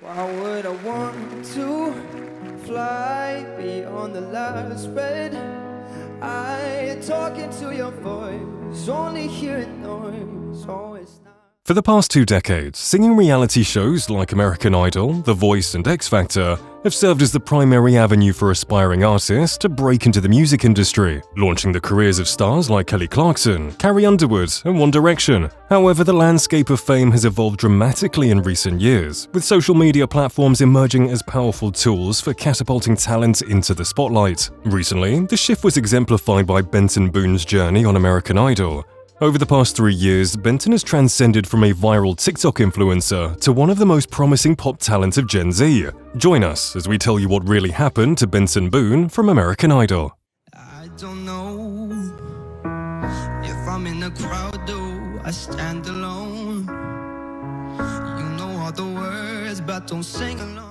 Why would I want to fly beyond the last bed? I talking to your voice, only hearing noise, always not. For the past 2 decades, singing reality shows like American Idol, The Voice, and X Factor have served as the primary avenue for aspiring artists to break into the music industry, launching the careers of stars like Kelly Clarkson, Carrie Underwood, and One Direction. However, the landscape of fame has evolved dramatically in recent years, with social media platforms emerging as powerful tools for catapulting talent into the spotlight. Recently, the shift was exemplified by Benson Boone's journey on American Idol. Over the past 3 years, Benson has transcended from a viral TikTok influencer to one of the most promising pop talent of Gen Z. Join us as we tell you what really happened to Benson Boone from American Idol. I don't know if I'm in a crowd, do I stand alone? You know all the words, but don't sing along.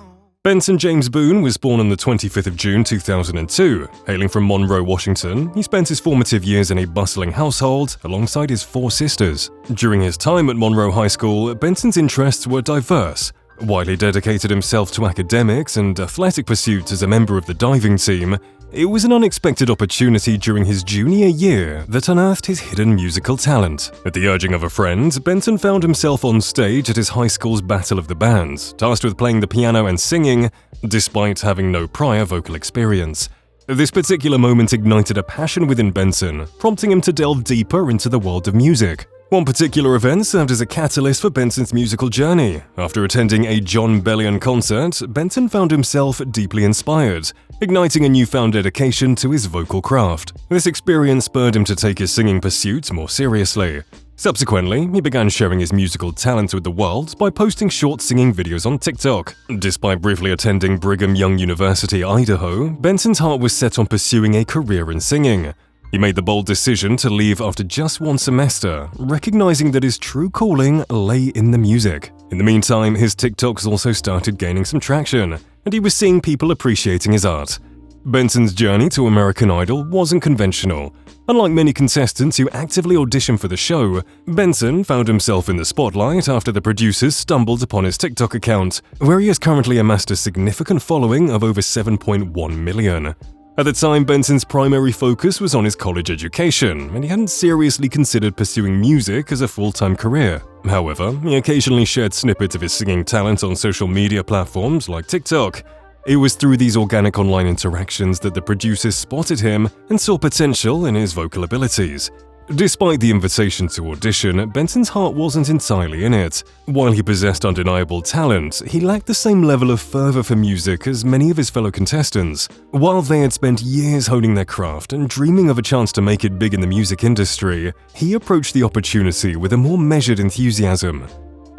Benson James Boone was born on the 25th of June 2002. Hailing from Monroe, Washington, he spent his formative years in a bustling household alongside his 4 sisters. During his time at Monroe High School, Benson's interests were diverse. While he dedicated himself to academics and athletic pursuits as a member of the diving team, it was an unexpected opportunity during his junior year that unearthed his hidden musical talent. At the urging of a friend, Benson found himself on stage at his high school's Battle of the Bands, tasked with playing the piano and singing, despite having no prior vocal experience. This particular moment ignited a passion within Benson, prompting him to delve deeper into the world of music. One particular event served as a catalyst for Benson's musical journey. After attending a John Bellion concert, Benson found himself deeply inspired, igniting a newfound dedication to his vocal craft. This experience spurred him to take his singing pursuit more seriously. Subsequently, he began sharing his musical talent with the world by posting short singing videos on TikTok. Despite briefly attending Brigham Young University, Idaho, Benson's heart was set on pursuing a career in singing. He made the bold decision to leave after just 1 semester, recognizing that his true calling lay in the music. In the meantime, his TikToks also started gaining some traction, and he was seeing people appreciating his art. Benson's journey to American Idol wasn't conventional. Unlike many contestants who actively auditioned for the show, Benson found himself in the spotlight after the producers stumbled upon his TikTok account, where he has currently amassed a significant following of over 7.1 million. At the time, Benson's primary focus was on his college education, and he hadn't seriously considered pursuing music as a full-time career. However, he occasionally shared snippets of his singing talent on social media platforms like TikTok. It was through these organic online interactions that the producers spotted him and saw potential in his vocal abilities. Despite the invitation to audition, Benson's heart wasn't entirely in it. While he possessed undeniable talent, he lacked the same level of fervor for music as many of his fellow contestants. While they had spent years honing their craft and dreaming of a chance to make it big in the music industry, he approached the opportunity with a more measured enthusiasm.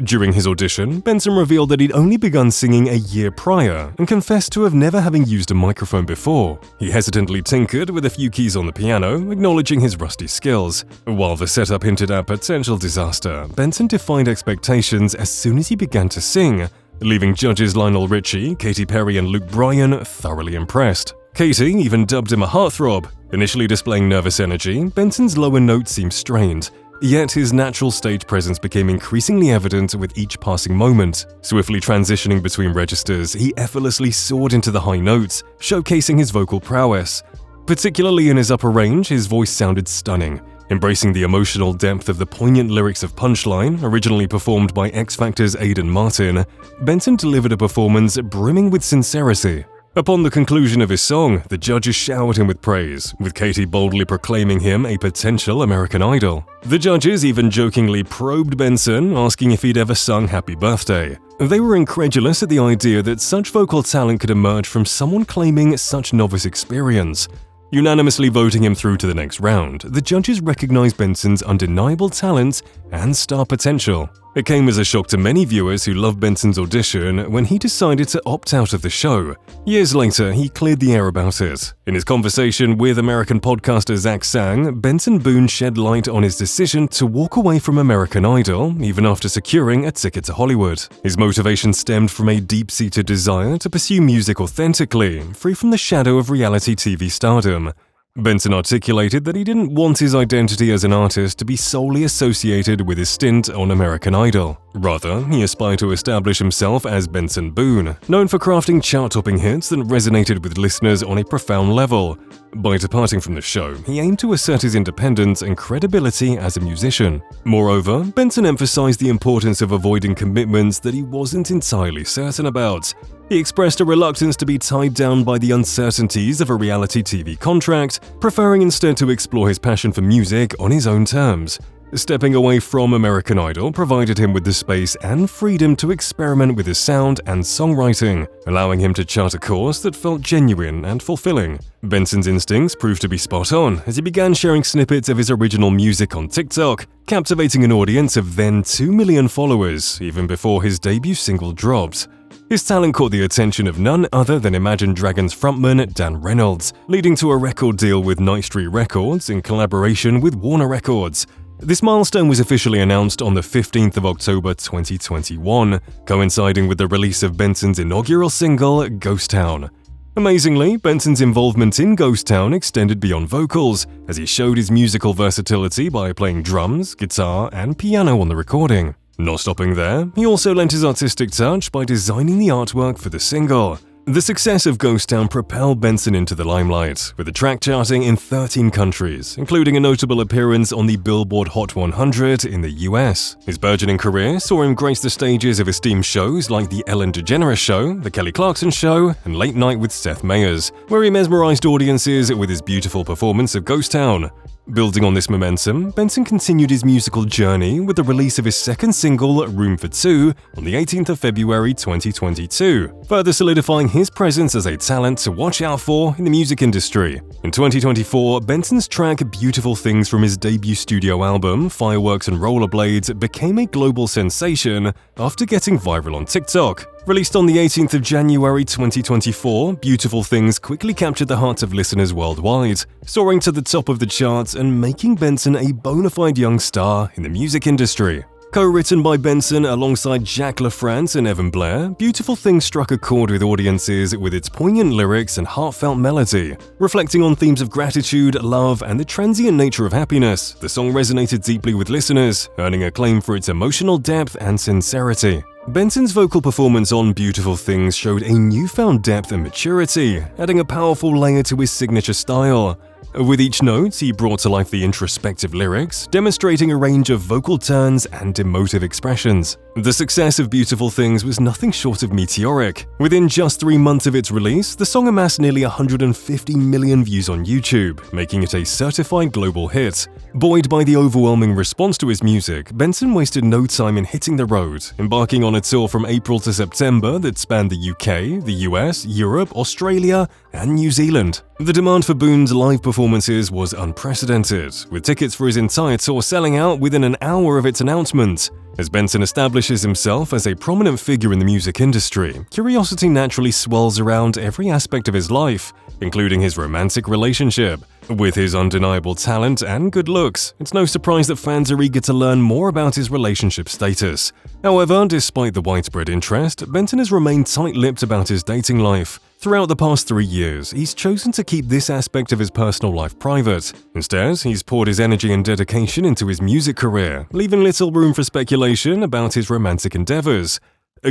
During his audition, Benson revealed that he'd only begun singing a year prior and confessed to have never having used a microphone before. He hesitantly tinkered with a few keys on the piano, acknowledging his rusty skills. While the setup hinted at potential disaster, Benson defied expectations as soon as he began to sing, leaving judges Lionel Richie, Katy Perry, and Luke Bryan thoroughly impressed. Katy even dubbed him a heartthrob. Initially displaying nervous energy, Benson's lower notes seemed strained. Yet his natural stage presence became increasingly evident with each passing moment. Swiftly transitioning between registers, he effortlessly soared into the high notes, showcasing his vocal prowess. Particularly in his upper range, his voice sounded stunning. Embracing the emotional depth of the poignant lyrics of Punchline, originally performed by X Factor's Aidan Martin, Benson delivered a performance brimming with sincerity. Upon the conclusion of his song, the judges showered him with praise, with Katy boldly proclaiming him a potential American Idol. The judges even jokingly probed Benson, asking if he'd ever sung Happy Birthday. They were incredulous at the idea that such vocal talent could emerge from someone claiming such novice experience. Unanimously voting him through to the next round, the judges recognized Benson's undeniable talent and star potential. It came as a shock to many viewers who loved Benson's audition when he decided to opt out of the show. Years later, he cleared the air about it. In his conversation with American podcaster Zach Sang, Benson Boone shed light on his decision to walk away from American Idol even after securing a ticket to Hollywood. His motivation stemmed from a deep-seated desire to pursue music authentically, free from the shadow of reality TV stardom. Benson articulated that he didn't want his identity as an artist to be solely associated with his stint on American Idol. Rather, he aspired to establish himself as Benson Boone, known for crafting chart-topping hits that resonated with listeners on a profound level. By departing from the show, he aimed to assert his independence and credibility as a musician. Moreover, Benson emphasized the importance of avoiding commitments that he wasn't entirely certain about. He expressed a reluctance to be tied down by the uncertainties of a reality TV contract, preferring instead to explore his passion for music on his own terms. Stepping away from American Idol provided him with the space and freedom to experiment with his sound and songwriting, allowing him to chart a course that felt genuine and fulfilling. Benson's instincts proved to be spot on as he began sharing snippets of his original music on TikTok, captivating an audience of then 2 million followers even before his debut single dropped. His talent caught the attention of none other than Imagine Dragons frontman Dan Reynolds, leading to a record deal with Night Street Records in collaboration with Warner Records. This milestone was officially announced on the 15th of October 2021, coinciding with the release of Benson's inaugural single, Ghost Town. Amazingly, Benson's involvement in Ghost Town extended beyond vocals, as he showed his musical versatility by playing drums, guitar, and piano on the recording. Not stopping there, he also lent his artistic touch by designing the artwork for the single. The success of Ghost Town propelled Benson into the limelight, with the track charting in 13 countries, including a notable appearance on the Billboard Hot 100 in the US. His burgeoning career saw him grace the stages of esteemed shows like The Ellen DeGeneres Show, The Kelly Clarkson Show, and Late Night with Seth Meyers, where he mesmerized audiences with his beautiful performance of Ghost Town. Building on this momentum, Benson continued his musical journey with the release of his second single, Room for Two, on the 18th of February 2022, further solidifying his presence as a talent to watch out for in the music industry. In 2024, Benson's track Beautiful Things from his debut studio album, Fireworks and Rollerblades, became a global sensation after getting viral on TikTok. Released on the 18th of January 2024, Beautiful Things quickly captured the hearts of listeners worldwide, soaring to the top of the charts and making Benson a bona fide young star in the music industry. Co-written by Benson alongside Jack LaFrance and Evan Blair, Beautiful Things struck a chord with audiences with its poignant lyrics and heartfelt melody. Reflecting on themes of gratitude, love, and the transient nature of happiness, the song resonated deeply with listeners, earning acclaim for its emotional depth and sincerity. Benson's vocal performance on Beautiful Things showed a newfound depth and maturity, adding a powerful layer to his signature style. With each note, he brought to life the introspective lyrics, demonstrating a range of vocal turns and emotive expressions. The success of Beautiful Things was nothing short of meteoric. Within just 3 months of its release, the song amassed nearly 150 million views on YouTube, making it a certified global hit. Buoyed by the overwhelming response to his music, Benson wasted no time in hitting the road, embarking on a tour from April to September that spanned the UK, the US, Europe, Australia, and New Zealand. The demand for Boone's live performances was unprecedented, with tickets for his entire tour selling out within an hour of its announcement. As Benson establishes himself as a prominent figure in the music industry, curiosity naturally swells around every aspect of his life, including his romantic relationship. With his undeniable talent and good looks, it's no surprise that fans are eager to learn more about his relationship status. However, despite the widespread interest, Benson has remained tight-lipped about his dating life. Throughout the past 3 years, he's chosen to keep this aspect of his personal life private. Instead, he's poured his energy and dedication into his music career, leaving little room for speculation about his romantic endeavors.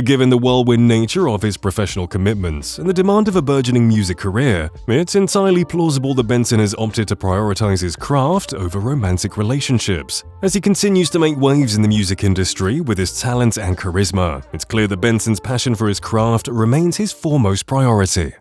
Given the whirlwind nature of his professional commitments and the demand of a burgeoning music career, it's entirely plausible that Benson has opted to prioritize his craft over romantic relationships. As he continues to make waves in the music industry with his talent and charisma, it's clear that Benson's passion for his craft remains his foremost priority.